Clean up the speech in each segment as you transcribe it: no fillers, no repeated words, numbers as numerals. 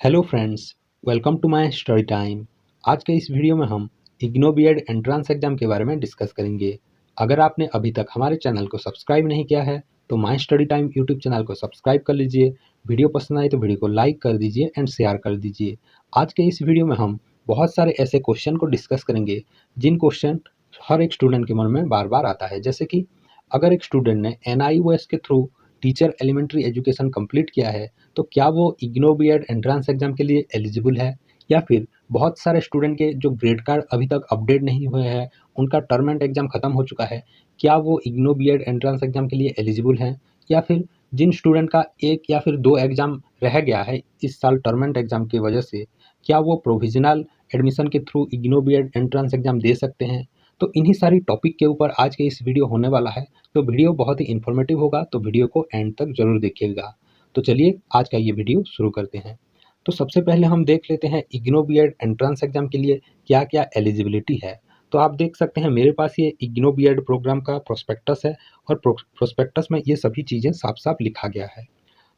Hello friends, welcome to my study time. आज के इस वीडियो में हम इग्नो बीएड एंट्रेंस एग्जाम के बारे में डिस्कस करेंगे। अगर आपने अभी तक हमारे चैनल को सब्सक्राइब नहीं किया है तो my study time YouTube channel को सब्सक्राइब कर लीजिए। वीडियो पसंद आए तो वीडियो को लाइक कर दीजिए एंड शेयर कर दीजिए। आज के इस वीडियो में हम बहुत सारे ऐसे क्वेश्चन को डिस्कस करेंगे जिन क्वेश्चन हर एक स्टूडेंट के मन में बार बार आता है। जैसे कि अगर एक स्टूडेंट ने NIOS के through teacher elementary education complete किया है तो क्या वो इग्नो बीएड एंट्रेंस एग्जाम के लिए एलिजिबल है, या फिर बहुत सारे स्टूडेंट के जो ग्रेड कार्ड अभी तक अपडेट नहीं हुए हैं, उनका टर्म एंड एग्जाम खत्म हो चुका है, क्या वो इग्नो बीएड एंट्रेंस एग्जाम के लिए एलिजिबल हैं, या फिर जिन स्टूडेंट का एक या फिर दो एग्जाम रह गया है इस साल टर्म एंड एग्जाम की वजह से, क्या वो प्रोविजनल एडमिशन के through IGNOU BEd entrance exam दे सकते हैं। तो इन्हीं सारी टॉपिक के ऊपर आज के इस वीडियो होने वाला है। तो वीडियो बहुत ही इन्फॉर्मेटिव होगा, तो वीडियो को एंड तक जरूर देखिएगा। तो चलिए आज का ये वीडियो शुरू करते हैं। तो सबसे पहले हम देख लेते हैं इग्नो बीएड एंट्रेंस एग्जाम के लिए क्या क्या एलिजिबिलिटी है। तो आप देख सकते हैं मेरे पास ये इग्नो बीएड प्रोग्राम का प्रोस्पेक्टस है और प्रोस्पेक्टस में ये सभी चीज़ें साफ साफ लिखा गया है।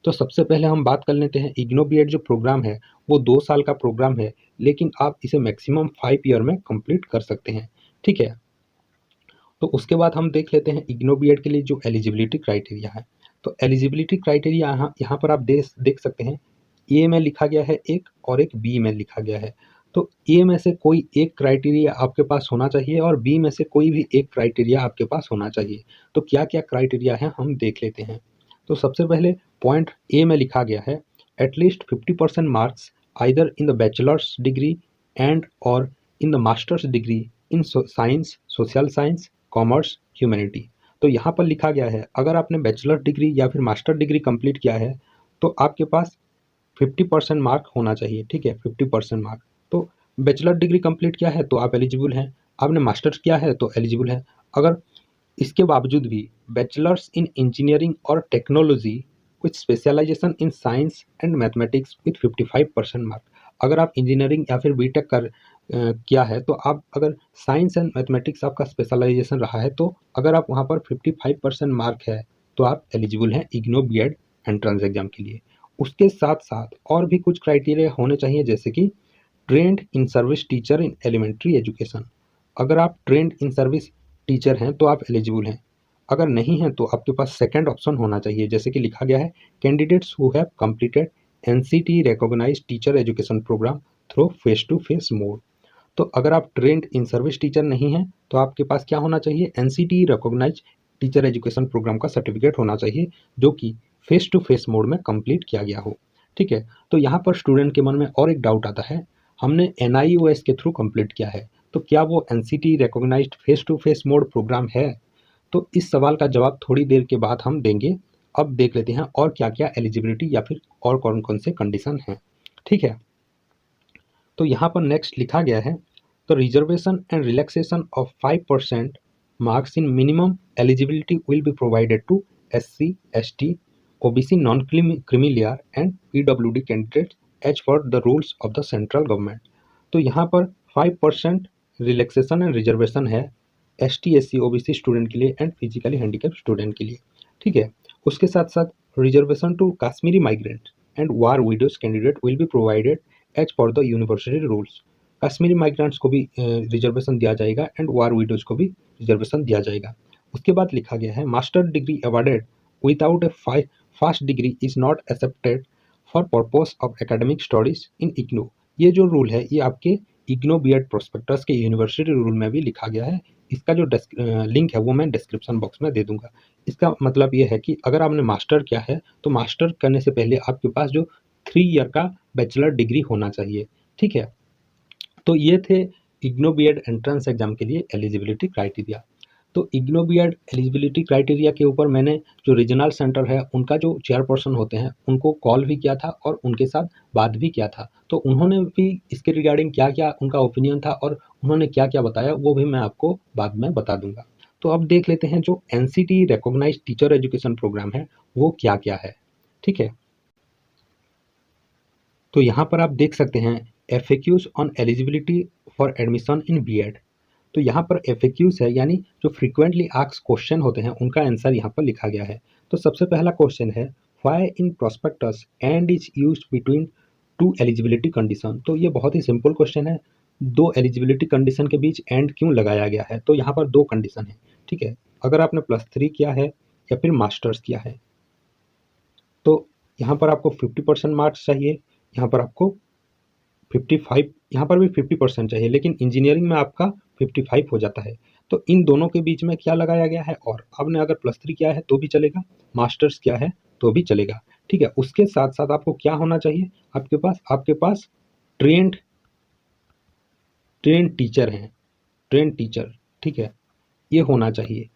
तो सबसे पहले हम बात कर लेते हैं इग्नो बीएड जो प्रोग्राम है वो 2 साल का प्रोग्राम है, लेकिन आप इसे मैक्सिमम 5 ईयर में कंप्लीट कर सकते हैं। ठीक है। तो उसके बाद हम देख लेते हैं इग्नो बीएड के लिए जो एलिजिबिलिटी क्राइटेरिया है। तो एलिजिबिलिटी क्राइटेरिया यहाँ पर आप देख सकते हैं, ए में लिखा गया है एक और एक बी में लिखा गया है। तो ए में से कोई एक क्राइटेरिया आपके पास होना चाहिए और बी में से कोई भी एक क्राइटेरिया आपके पास होना चाहिए। तो क्या क्या क्राइटेरिया है हम देख लेते हैं। तो सबसे पहले पॉइंट ए में लिखा गया है at least 50% marks either in the bachelors degree and और in the masters degree in science, social science, commerce, humanity. तो यहाँ पर लिखा गया है अगर आपने बैचलर डिग्री या फिर मास्टर डिग्री कंप्लीट किया है तो आपके पास 50% मार्क होना चाहिए। ठीक है, 50% मार्क। तो बैचलर डिग्री कंप्लीट किया है तो आप एलिजिबल हैं, आपने मास्टर्स किया है तो एलिजिबल है। अगर इसके बावजूद भी बैचलर्स इन इंजीनियरिंग और technology with specialisation in science and mathematics with 55% mark, अगर आप इंजीनियरिंग या फिर बीटेक किया है तो आप अगर साइंस एंड मैथमेटिक्स आपका स्पेशलाइजेशन रहा है तो अगर आप वहाँ पर 55% मार्क है तो आप एलिजिबल हैं इग्नो बीएड एंट्रेंस एग्जाम के लिए। उसके साथ साथ और भी कुछ क्राइटेरिया होने चाहिए, जैसे कि trained in service teacher in elementary education. अगर आप ट्रेंड इन सर्विस टीचर हैं तो आप एलिजिबल हैं, अगर नहीं हैं तो आपके पास सेकंड ऑप्शन होना चाहिए, जैसे कि लिखा गया है candidates who have completed NCT recognised teacher education programme through face to face mode. तो अगर आप ट्रेंड इन सर्विस टीचर नहीं हैं तो आपके पास क्या होना चाहिए, NCT recognised teacher education programme का सर्टिफिकेट होना चाहिए जो कि फेस टू फेस मोड में कंप्लीट किया गया हो। ठीक है। तो यहाँ पर स्टूडेंट के मन में और एक डाउट आता है, हमने NIOS के थ्रू कंप्लीट किया है तो क्या वो NCT recognised face to face mode programme है। तो इस सवाल का जवाब थोड़ी देर के बाद हम देंगे। अब देख लेते हैं और क्या क्या एलिजिबिलिटी या फिर और कौन कौन से कंडीशन हैं। ठीक है। तो यहाँ पर नेक्स्ट लिखा गया है तो reservation and relaxation of 5% marks in minimum eligibility will be provided to SC, ST, OBC, non creamy layer and PWD candidate as for the rules of the central government. तो यहाँ पर 5% रिलैक्सेशन एंड रिजर्वेशन है ST, SC, OBC student के लिए and physically handicap student के लिए। ठीक है। उसके साथ साथ reservation to Kashmiri migrant and war widows candidate will be provided as per the university rules. Kashmiri migrants को भी रिजर्वेशन दिया जाएगा एंड वार विडोज को भी रिजर्वेशन दिया जाएगा। उसके बाद लिखा गया है master degree awarded without A first degree is not accepted for purpose of academic studies in IGNOU. ये जो रूल है ये आपके इग्नो बीएड प्रोस्पेक्टस के यूनिवर्सिटी रूल में भी लिखा गया है। इसका जो लिंक है वो मैं डिस्क्रिप्शन बॉक्स में दे दूंगा। इसका मतलब ये है कि अगर आपने मास्टर किया है तो मास्टर करने से पहले आपके पास जो 3 ईयर का बैचलर डिग्री होना चाहिए। ठीक है। तो ये थे इग्नो बीएड एंट्रेंस एग्जाम के लिए एलिजिबिलिटी क्राइटेरिया। तो इग्नो बीएड एलिजिबिलिटी क्राइटेरिया के ऊपर मैंने जो रीजनल सेंटर है उनका जो चेयरपर्सन होते हैं उनको कॉल भी किया था और उनके साथ बात भी किया था। तो उन्होंने भी इसके रिगार्डिंग क्या क्या उनका ओपिनियन था और उन्होंने क्या क्या बताया वो भी मैं आपको बाद में बता दूंगा। तो अब देख लेते हैं जो NCT recognised teacher education programme है वो क्या क्या है। ठीक है। तो यहाँ पर आप देख सकते हैं FAQs on eligibility for admission in B Ed. तो यहाँ पर FAQs है, यानी जो फ्रीक्वेंटली आस्क्ड क्वेश्चन होते हैं उनका आंसर यहाँ पर लिखा गया है। तो सबसे पहला क्वेश्चन है why in prospectus and is used between two eligibility condition. तो ये बहुत ही सिंपल क्वेश्चन है, दो एलिजिबिलिटी कंडीशन के बीच एंड क्यों लगाया गया है? तो यहाँ पर दो कंडीशन है, ठीक है। अगर आपने +3 किया है या फिर मास्टर्स किया है तो यहाँ पर आपको 50% मार्क्स चाहिए, यहाँ पर आपको 55, यहाँ पर भी 50% चाहिए, लेकिन इंजीनियरिंग में आपका 55 हो जाता है। तो इन दोनों के बीच में क्या लगाया गया है? और आपने अगर +3 किया है तो भी चलेगा, मास्टर्स किया है तो भी चलेगा, ठीक है। उसके साथ साथ आपको क्या होना चाहिए? आपके पास ट्रेंड ट्रेंड टीचर हैं, ट्रेंड टीचर, ठीक है, ये होना चाहिए।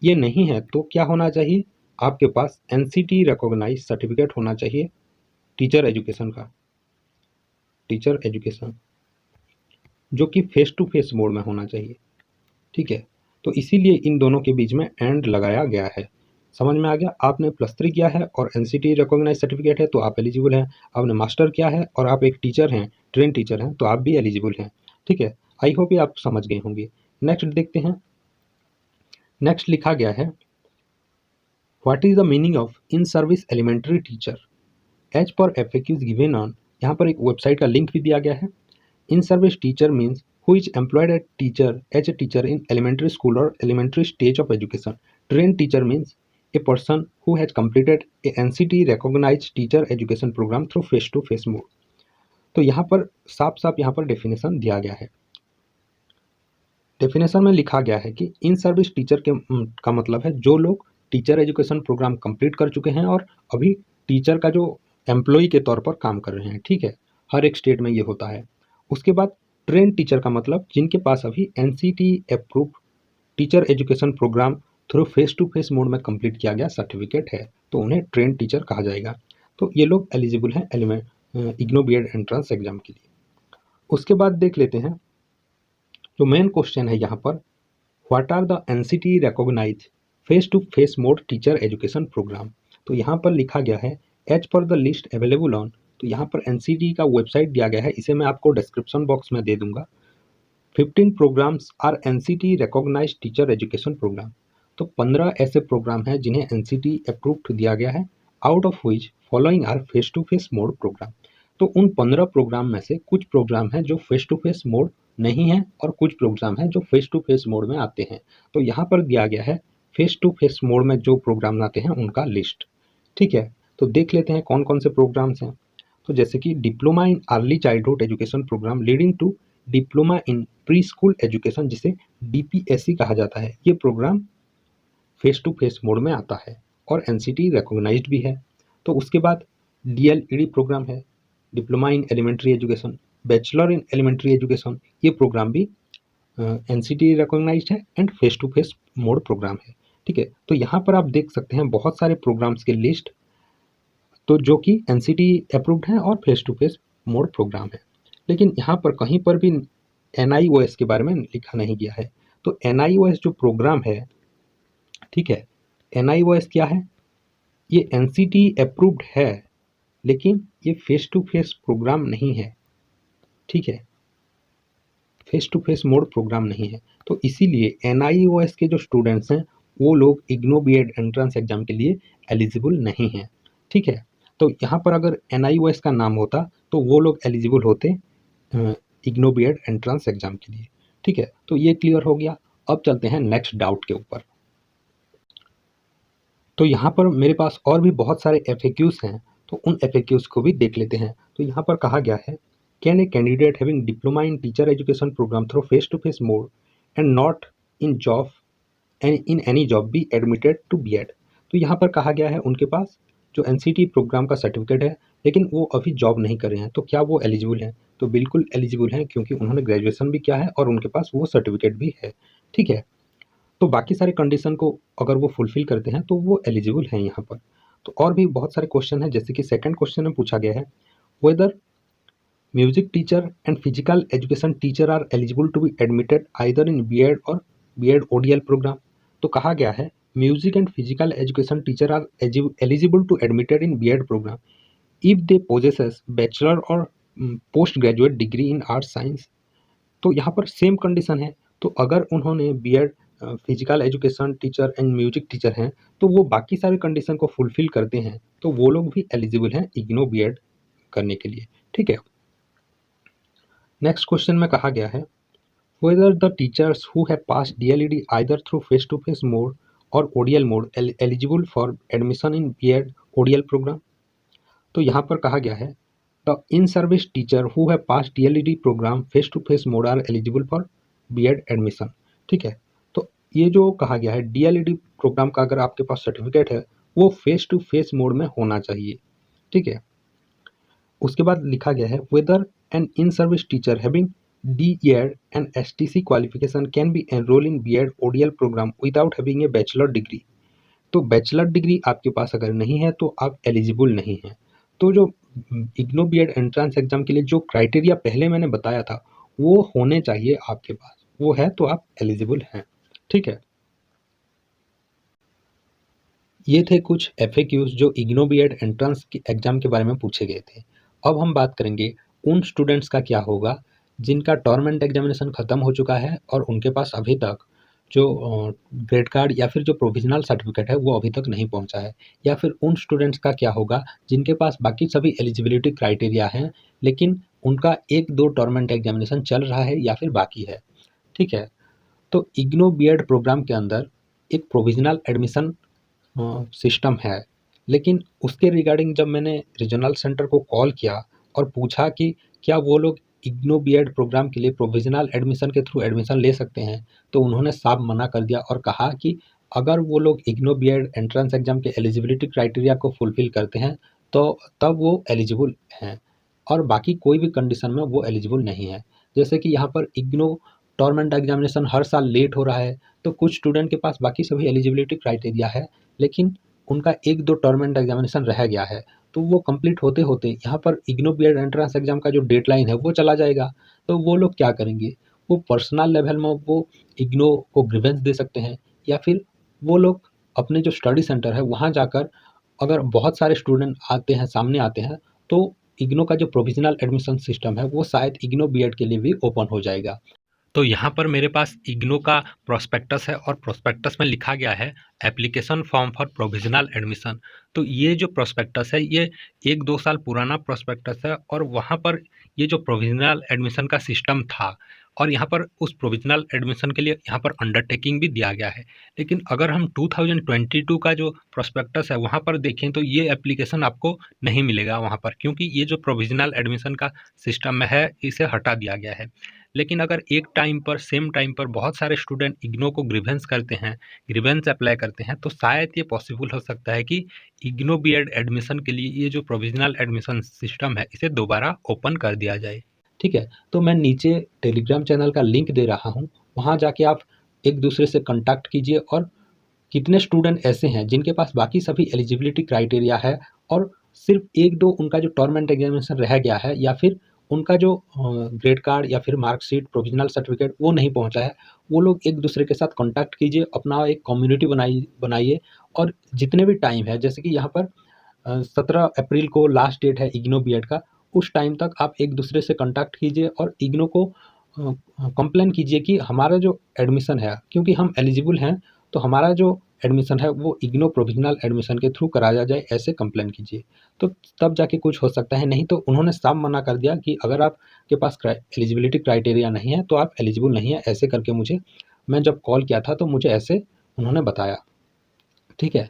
ये नहीं है तो क्या होना चाहिए? आपके पास एनसीटी रिकॉग्नाइज सर्टिफिकेट होना चाहिए टीचर एजुकेशन का, टीचर एजुकेशन, जो कि फेस टू फेस मोड में होना चाहिए, ठीक है। तो इसीलिए इन दोनों के बीच में एंड लगाया गया है। समझ में आ गया? आपने +3 किया है और एनसीटी रिकॉग्नाइज सर्टिफिकेट है तो आप एलिजिबल हैं। आपने मास्टर किया है और आप एक टीचर हैं, ट्रेन टीचर हैं, तो आप भी एलिजिबल हैं, ठीक है। आई होप ये आप समझ गए होंगे। नेक्स्ट देखते हैं। नेक्स्ट लिखा गया है, what is the meaning of in service elementary teacher as per FAQs given on. यहाँ पर एक वेबसाइट का लिंक भी दिया गया है। इन service teacher means who is employed as a teacher in elementary school or elementary stage of education. Trained teacher means a person who has completed a NCT recognized teacher education program through face to face mode. तो यहाँ पर साफ साफ यहाँ पर definition दिया गया है। डेफिनेशन में लिखा गया है कि इन सर्विस टीचर का मतलब है जो लोग टीचर एजुकेशन प्रोग्राम कंप्लीट कर चुके हैं और अभी टीचर का जो एम्प्लॉय के तौर पर काम कर रहे हैं, ठीक है। हर एक स्टेट में ये होता है। उसके बाद ट्रेन टीचर का मतलब जिनके पास अभी NCT approved teacher education programme through face to face mode में कंप्लीट किया गया सर्टिफिकेट है, तो उन्हें ट्रेन टीचर कहा जाएगा। तो ये लोग एलिजिबल हैं इग्नो बीएड एंट्रेंस एग्जाम के लिए। उसके बाद देख लेते हैं जो मेन क्वेश्चन है यहाँ पर, what are the NCT recognise face to face mode teacher education programme. तो यहाँ पर लिखा गया है as per the list available on. तो यहाँ पर NCT का वेबसाइट दिया गया है, इसे मैं आपको डिस्क्रिप्शन बॉक्स में दे दूंगा। 15 programmes are NCT recognise teacher education programme. तो 15 ऐसे प्रोग्राम हैं जिन्हें NCT अप्रूव्ड दिया गया है, out of which following are face to face mode programme. तो उन 15 प्रोग्राम में से कुछ प्रोग्राम हैं जो फेस टू फेस मोड नहीं है और कुछ प्रोग्राम हैं जो फेस टू फेस मोड में आते हैं। तो यहाँ पर दिया गया है फेस टू फेस मोड में जो प्रोग्राम आते हैं उनका लिस्ट, ठीक है। तो देख लेते हैं कौन कौन से प्रोग्राम्स हैं। तो जैसे कि diploma in early childhood education programme leading to diploma in pre school education, जिसे DPSC कहा जाता है, ये programme face to face mode में आता है और NCT रिकॉग्नाइज्ड भी है। तो उसके बाद DLED प्रोग्राम है, diploma in elementary education, bachelor in elementary education, ये प्रोग्राम भी NCT रिकॉग्नाइज्ड है and face to face mode programme है, ठीक है। तो यहाँ पर आप देख सकते हैं बहुत सारे प्रोग्राम्स के लिस्ट, तो जो कि NCT अप्रूव्ड है और face to face mode programme है। लेकिन यहाँ पर कहीं पर भी NIOS के बारे में लिखा नहीं गया है। तो NIOS जो प्रोग्राम है, ठीक है, NIOS क्या है? ये NCT अप्रूव्ड है लेकिन ये फेस टू फेस प्रोग्राम नहीं है, ठीक है, face to face mode programme नहीं है। तो इसीलिए NIOS के जो स्टूडेंट्स हैं वो लोग इग्नो बीएड एंट्रेंस एग्जाम के लिए एलिजिबल नहीं हैं, ठीक है। तो यहाँ पर अगर NIOS का नाम होता तो वो लोग एलिजिबल होते इग्नो बीएड एंट्रेंस एग्जाम के लिए, ठीक है। तो ये क्लियर हो गया। अब चलते हैं नेक्स्ट डाउट के ऊपर। तो यहाँ पर मेरे पास और भी बहुत सारे FAQs हैं, तो उन FAQs को भी देख लेते हैं। तो यहाँ पर कहा गया है, can a candidate having diploma in teacher education programme through face to face mode and not in job and in any job be admitted to B Ed. तो यहाँ पर कहा गया है उनके पास जो NCT प्रोग्राम का सर्टिफिकेट है लेकिन वो अभी जॉब नहीं कर रहे हैं, तो क्या वो एलिजिबल हैं? तो बिल्कुल एलिजिबल हैं, क्योंकि उन्होंने ग्रेजुएशन भी किया है और उनके पास वो सर्टिफिकेट भी है, ठीक है। तो बाकी सारे कंडीशन को अगर वो फुलफिल करते हैं तो वो एलिजिबल हैं यहाँ पर। तो और भी बहुत सारे क्वेश्चन हैं, जैसे कि सेकंड क्वेश्चन में पूछा गया है, whether music teacher and physical education teacher are eligible to be admitted either in BEd और बीएड ODL प्रोग्राम। तो कहा गया है music and physical education teacher are eligible to admitted in BEd programme if they possesses bachelor और post graduate degree in arts science. तो यहाँ पर same condition है। तो अगर उन्होंने BEd physical education teacher and music teacher हैं तो वो बाकी सारे कंडीशन को फुलफिल करते हैं, तो वो लोग भी एलिजिबल हैं इग्नो बीएड करने के लिए। ठीक है, नेक्स्ट क्वेश्चन में कहा गया है whether the teachers who have passed DLED either through face-to-face mode or ODL mode eligible for admission in B.Ed ODL program। तो यहाँ पर कहा गया है the in-service teacher who have passed DLED program face-to-face mode are eligible for B.Ed admission। ठीक है, तो ये जो कहा गया है DLED प्रोग्राम का अगर आपके पास सर्टिफिकेट है वो फेस टू फेस मोड में होना चाहिए। ठीक है, उसके बाद लिखा गया है whether an in-service teacher having D.Ed and STC qualification can be enrolled in B.Ed ODL program without having a bachelor degree। तो बैचलर डिग्री आपके पास अगर नहीं है तो आप एलिजिबल नहीं हैं। तो जो इग्नो B.Ed एंट्रेंस एग्जाम के लिए जो क्राइटेरिया पहले मैंने बताया था वो होने चाहिए आपके पास, वो है तो आप एलिजिबल हैं। ठीक है, ये थे कुछ FAQs जो इग्नो B.Ed एंट्रेंस एग्जाम के बारे में पूछे गए थे। अब हम बात करेंगे उन स्टूडेंट्स का क्या होगा जिनका टॉर्मेंट एग्जामिनेशन ख़त्म हो चुका है और उनके पास अभी तक जो ग्रेड कार्ड या फिर जो प्रोविजनल सर्टिफिकेट है वो अभी तक नहीं पहुंचा है, या फिर उन स्टूडेंट्स का क्या होगा जिनके पास बाकी सभी एलिजिबिलिटी क्राइटेरिया हैं लेकिन उनका 1-2 टॉर्मेंट एग्जामिनेशन चल रहा है या फिर बाकी है। ठीक है, तो इग्नो B.Ed प्रोग्राम के अंदर एक प्रोविजनल एडमिशन सिस्टम है, लेकिन उसके रिगार्डिंग जब मैंने रीजनल सेंटर को कॉल किया और पूछा कि क्या वो लोग इग्नो B.Ed प्रोग्राम के लिए प्रोविजनल एडमिशन के थ्रू एडमिशन ले सकते हैं, तो उन्होंने साफ मना कर दिया और कहा कि अगर वो लोग इग्नो B.Ed एंट्रेंस एग्जाम के एलिजिबिलिटी क्राइटेरिया को फुलफिल करते हैं तो तब वो एलिजिबल हैं और बाकी कोई भी कंडीशन में वो एलिजिबल नहीं है। जैसे कि यहाँ पर इग्नो टॉर्मेंट एग्जामिनेशन हर साल लेट हो रहा है, तो कुछ स्टूडेंट के पास बाकी सभी एलिजिबिलिटी क्राइटेरिया है लेकिन उनका 1-2 टॉर्मेंट एग्जामिनेशन रह गया है, तो वो कंप्लीट होते होते यहाँ पर इग्नो B.Ed एंट्रेंस एग्जाम का जो डेडलाइन है वो चला जाएगा। तो वो लोग क्या करेंगे, वो पर्सनल लेवल में वो इग्नो को ग्रीवेंस दे सकते हैं या फिर वो लोग अपने जो स्टडी सेंटर है वहाँ जाकर, अगर बहुत सारे स्टूडेंट आते हैं सामने आते हैं तो इग्नो का जो प्रोविजनल एडमिशन सिस्टम है वो शायद इग्नो B.Ed के लिए भी ओपन हो जाएगा। तो यहाँ पर मेरे पास इग्नो का प्रोस्पेक्टस है और प्रोस्पेक्टस में लिखा गया है application form for provisional admission. तो ये जो प्रोस्पेक्टस है ये 1-2 साल पुराना प्रोस्पेक्टस है और वहाँ पर ये जो प्रोविजनल एडमिशन का सिस्टम था और यहाँ पर उस प्रोविजनल एडमिशन के लिए यहाँ पर अंडरटेकिंग भी दिया गया है। लेकिन अगर हम 2022 का जो प्रोस्पेक्टस है वहाँ पर देखें तो ये एप्लीकेशन आपको नहीं मिलेगा वहाँ पर, क्योंकि ये जो प्रोविजनल एडमिशन का सिस्टम है इसे हटा दिया गया है। लेकिन अगर एक टाइम पर सेम टाइम पर बहुत सारे स्टूडेंट इग्नो को ग्रीवेंस करते हैं, ग्रीवेंस अप्लाई करते हैं, तो शायद ये पॉसिबल हो सकता है कि इग्नो B.Ed एडमिशन के लिए ये जो प्रोविजनल एडमिशन सिस्टम है इसे दोबारा ओपन कर दिया जाए। ठीक है, तो मैं नीचे टेलीग्राम चैनल का लिंक दे रहा हूँ, वहाँ जाके आप एक दूसरे से कॉन्टैक्ट कीजिए और कितने स्टूडेंट ऐसे हैं जिनके पास बाकी सभी एलिजिबिलिटी क्राइटेरिया है और सिर्फ 1-2 उनका जो टॉर्मेंट एग्जामिनेशन रह गया है या फिर उनका जो ग्रेड कार्ड या फिर मार्कशीट प्रोविजनल सर्टिफिकेट वो नहीं पहुंचा है, वो लोग एक दूसरे के साथ कांटेक्ट कीजिए, अपना एक कम्युनिटी बनाइए और जितने भी टाइम है, जैसे कि यहाँ पर 17 अप्रैल को लास्ट डेट है इग्नो B.Ed का, उस टाइम तक आप एक दूसरे से कांटेक्ट कीजिए और इग्नो को कंप्लेन कीजिए कि हमारा जो एडमिशन है, क्योंकि हम एलिजिबल हैं तो हमारा जो एडमिशन है वो इग्नो प्रोविजनल एडमिशन के थ्रू कराया जाए, ऐसे कंप्लेन कीजिए, तो तब जाके कुछ हो सकता है। नहीं तो उन्होंने साफ मना कर दिया कि अगर आपके पास एलिजिबिलिटी क्राइटेरिया नहीं है तो आप एलिजिबल नहीं है, ऐसे करके मैं जब कॉल किया था तो मुझे ऐसे उन्होंने बताया। ठीक है,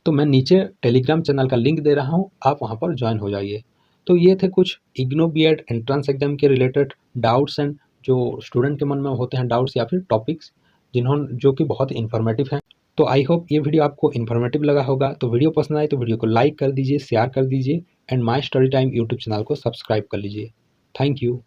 तो मैं नीचे टेलीग्राम चैनल का लिंक दे रहा हूँ, आप वहाँ पर ज्वाइन हो जाइए। तो ये थे कुछ इग्नो B.Ed एंट्रेंस एग्जाम के रिलेटेड डाउट्स एंड जो स्टूडेंट के मन में होते हैं डाउट्स या फिर टॉपिक्स जो कि बहुत इन्फॉर्मेटिव हैं। तो आई होप ये वीडियो आपको इन्फॉर्मेटिव लगा होगा। तो वीडियो पसंद आए तो वीडियो को लाइक कर दीजिए, शेयर कर दीजिए and my study time YouTube channel को सब्सक्राइब कर लीजिए। Thank you.